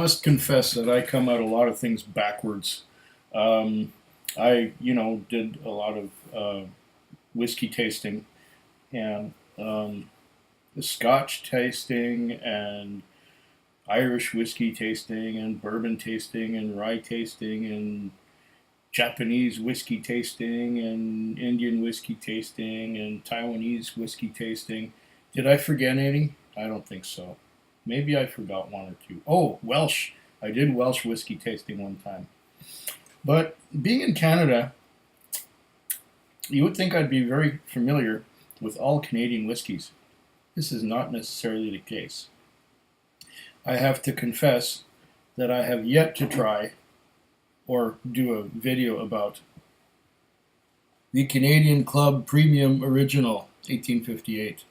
must confess that I come at a lot of things backwards. Um, I did a lot of whiskey tasting and Scotch tasting and Irish whiskey tasting and bourbon tasting and rye tasting and Japanese whiskey tasting and Indian whiskey tasting and Taiwanese whiskey tasting. Did I forget any? I don't think so. Maybe I forgot one or two. Oh, Welsh. I did Welsh whiskey tasting one time. But being in Canada, you would think I'd be very familiar with all Canadian whiskies. This is not necessarily the case. I have to confess that I have yet to try or do a video about the Canadian Club Premium Original 1858.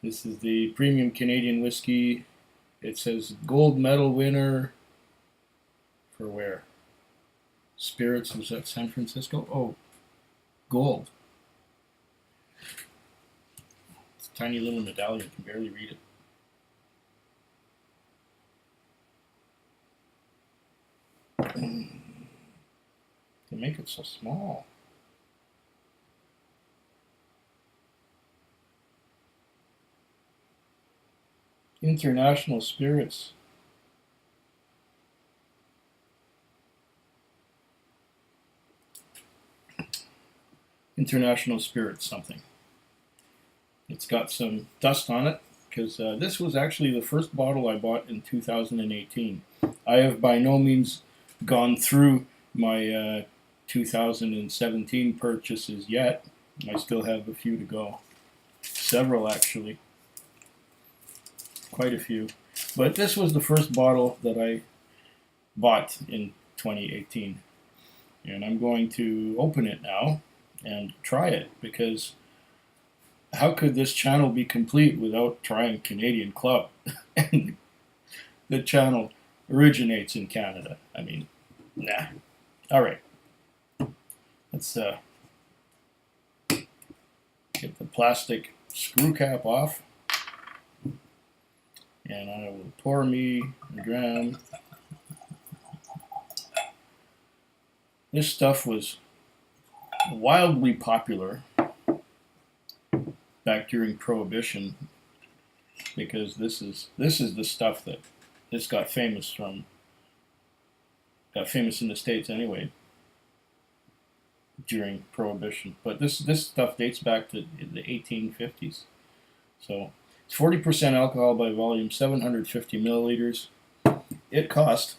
This is the premium Canadian whiskey. It says gold medal winner for where? Spirits, was that San Francisco? Oh, gold. It's a tiny little medallion, you can barely read it. They make it so small. International Spirits. International Spirits something. It's got some dust on it because this was actually the first bottle I bought in 2018. I have by no means gone through my 2017 purchases yet. I still have a few to go. Several, actually. Quite a few. But this was the first bottle that I bought in 2018. And I'm going to open it now and try it, because how could this channel be complete without trying Canadian Club? And the channel originates in Canada. I mean, nah. All right. Let's get the plastic screw cap off. And I will pour me a dram. This stuff was wildly popular back during Prohibition, because this is the stuff that this got famous in the States anyway during Prohibition. But this stuff dates back to the 1850s. So it's 40% alcohol by volume, 750 milliliters. It cost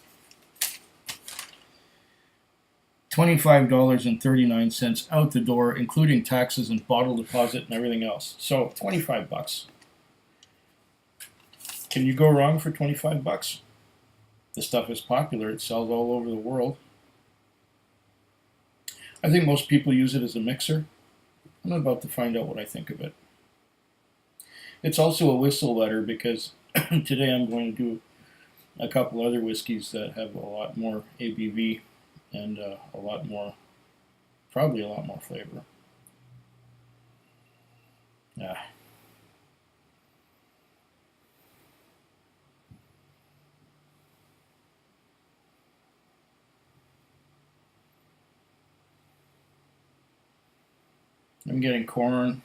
$25.39 out the door, including taxes and bottle deposit and everything else. So $25. Can you go wrong for $25? The stuff is popular. It sells all over the world. I think most people use it as a mixer. I'm about to find out what I think of it. It's also a whistle letter, because today I'm going to do a couple other whiskeys that have a lot more ABV and probably a lot more flavor. Yeah. I'm getting corn,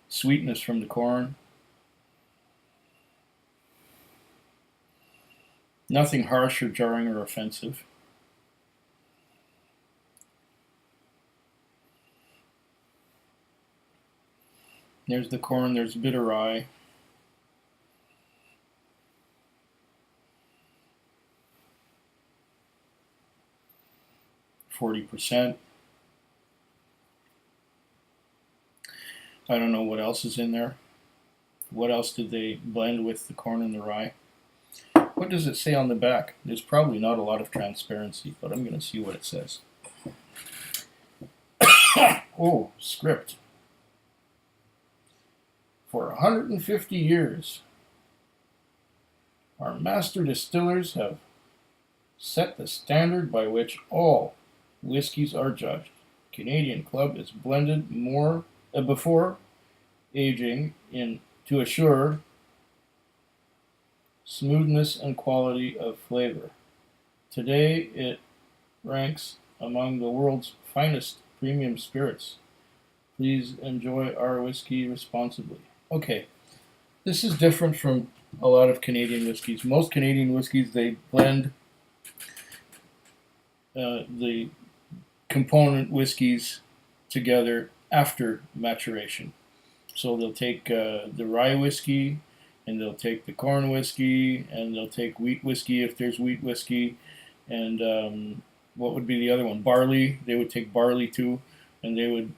sweetness from the corn. Nothing harsh or jarring or offensive. There's the corn, there's a bit of rye. %. I don't know what else is in there. What else did they blend with the corn and the rye? What does it say on the back? There's probably not a lot of transparency, but I'm going to see what it says. Oh, script. For 150 years, our master distillers have set the standard by which all whiskies are judged. Canadian Club is blended more before aging in to assure smoothness and quality of flavor. Today it ranks among the world's finest premium spirits. Please enjoy our whiskey responsibly. Okay, this is different from a lot of Canadian whiskeys. Most Canadian whiskeys, they blend the component whiskeys together after maturation. So they'll take the rye whiskey, and they'll take the corn whiskey, and they'll take wheat whiskey if there's wheat whiskey, and what would be the other one? Barley. They would take barley too, and they would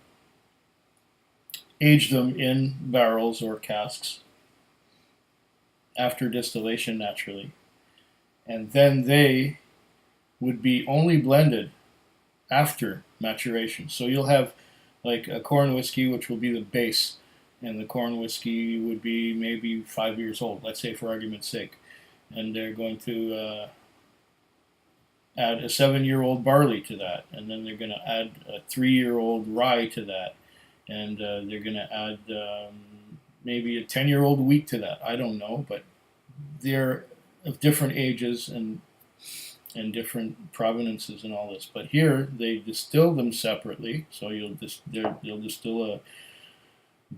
age them in barrels or casks after distillation naturally. And then they would be only blended after maturation. So you'll have like a corn whiskey, which will be the base, and the corn whiskey would be maybe 5 years old, let's say for argument's sake. And they're going to add a 7-year-old barley to that, and then they're going to add a 3-year-old rye to that, and they're going to add maybe a 10-year-old wheat to that. I don't know, but they're of different ages and different provenances and all this. But here they distill them separately, so you'll distill a.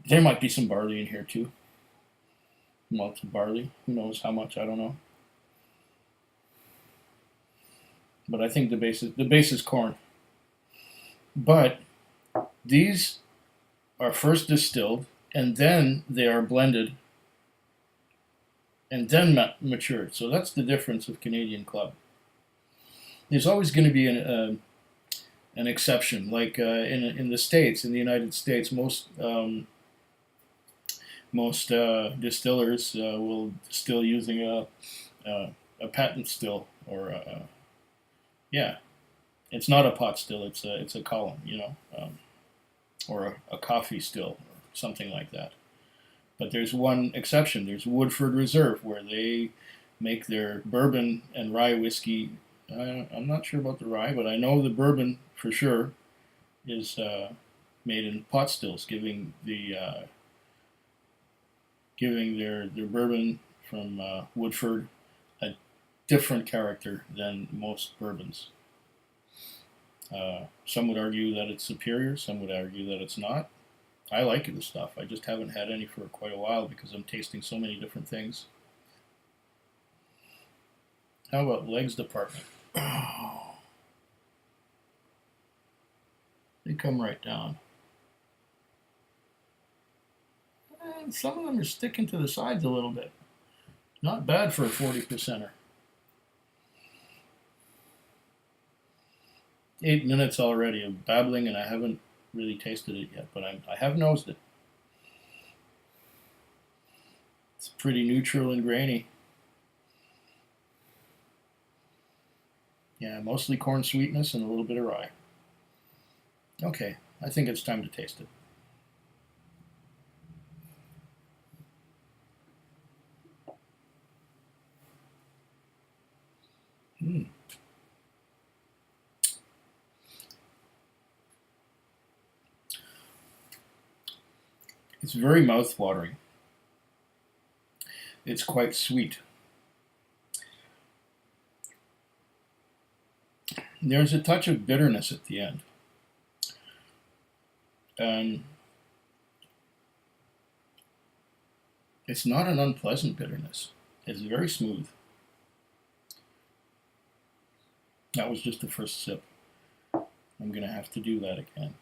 There might be some barley in here too. Malted barley. Who knows how much? I don't know. But I think the base is corn. But these are first distilled, and then they are blended, and then matured. So that's the difference of Canadian Club. There's always going to be an exception, like in the States, in the United States, most distillers will distill using a patent still, or yeah, it's not a pot still, it's a column, or a coffee still, or something like that. But there's one exception. There's Woodford Reserve, where they make their bourbon and rye whiskey. I'm not sure about the rye, but I know the bourbon for sure is made in pot stills, giving their bourbon from Woodford a different character than most bourbons. Some would argue that it's superior. Some would argue that it's not. I like the stuff. I just haven't had any for quite a while because I'm tasting so many different things. How about legs department? Oh, they come right down. And some of them are sticking to the sides a little bit. Not bad for a 40%er. 8 minutes already of babbling, and I haven't really tasted it yet, but I have nosed it. It's pretty neutral and grainy. Yeah, mostly corn sweetness and a little bit of rye. Okay, I think it's time to taste it. It's very mouth-watering. It's quite sweet. There's a touch of bitterness at the end. And it's not an unpleasant bitterness. It's very smooth. That was just the first sip. I'm going to have to do that again.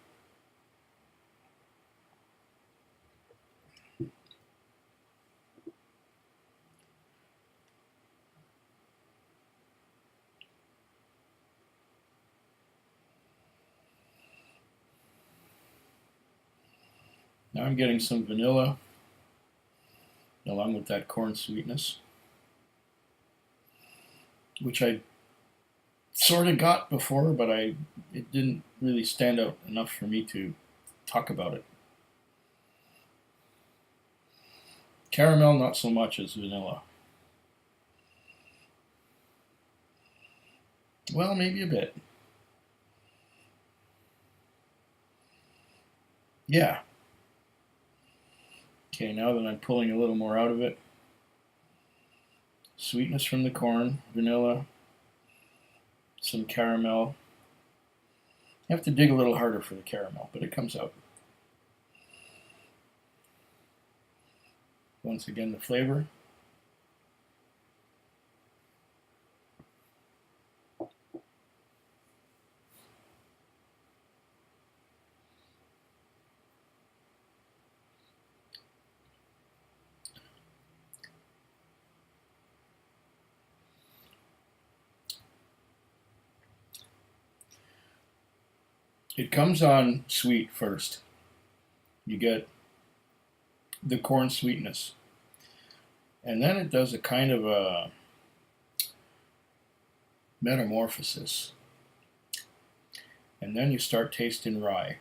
Now I'm getting some vanilla along with that corn sweetness, which I sort of got before, but it didn't really stand out enough for me to talk about it. Caramel, not so much as vanilla. Well, maybe a bit. Yeah. Okay, now that I'm pulling a little more out of it, Sweetness from the corn, vanilla, some caramel. You have to dig a little harder for the caramel, but it comes out. Once again, the flavor. It comes on sweet first. You get the corn sweetness. And then it does a kind of a metamorphosis. And then you start tasting rye.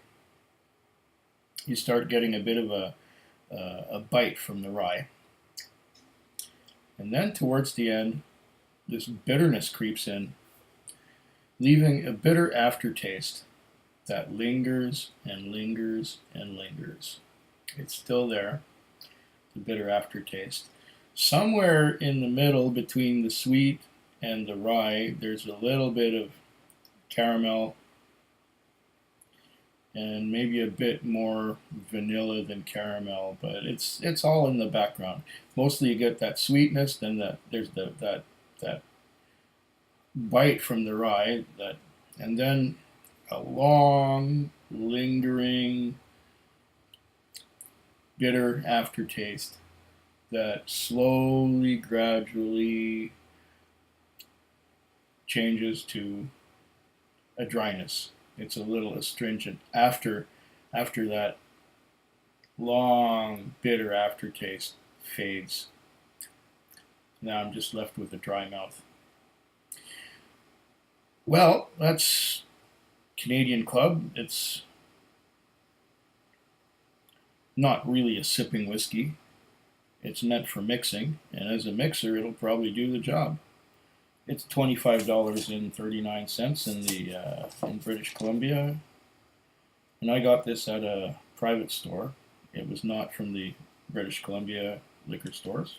You start getting a bit of a bite from the rye. And then towards the end, this bitterness creeps in, leaving a bitter aftertaste that lingers and lingers and lingers. It's still there, the bitter aftertaste. Somewhere in the middle between the sweet and the rye, there's a little bit of caramel and maybe a bit more vanilla than caramel, but it's all in the background. Mostly you get that sweetness, then there's that bite from the rye, and then a long, lingering, bitter aftertaste that slowly, gradually changes to a dryness. It's a little astringent after that long, bitter aftertaste fades. Now I'm just left with a dry mouth. Well, that's Canadian Club. It's not really a sipping whiskey. It's meant for mixing, and as a mixer, it'll probably do the job. It's $25.39 in British Columbia, and I got this at a private store. It was not from the British Columbia liquor stores,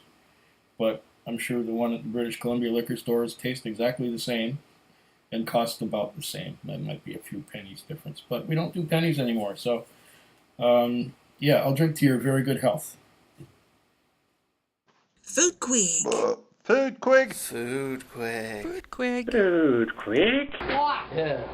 but I'm sure the one at the British Columbia liquor stores tastes exactly the same and cost about the same. That might be a few pennies difference, but we don't do pennies anymore. So, yeah, I'll drink to your very good health. Food Quig. Food Quig. Food Quig. Food Quig. Food quick. Yeah.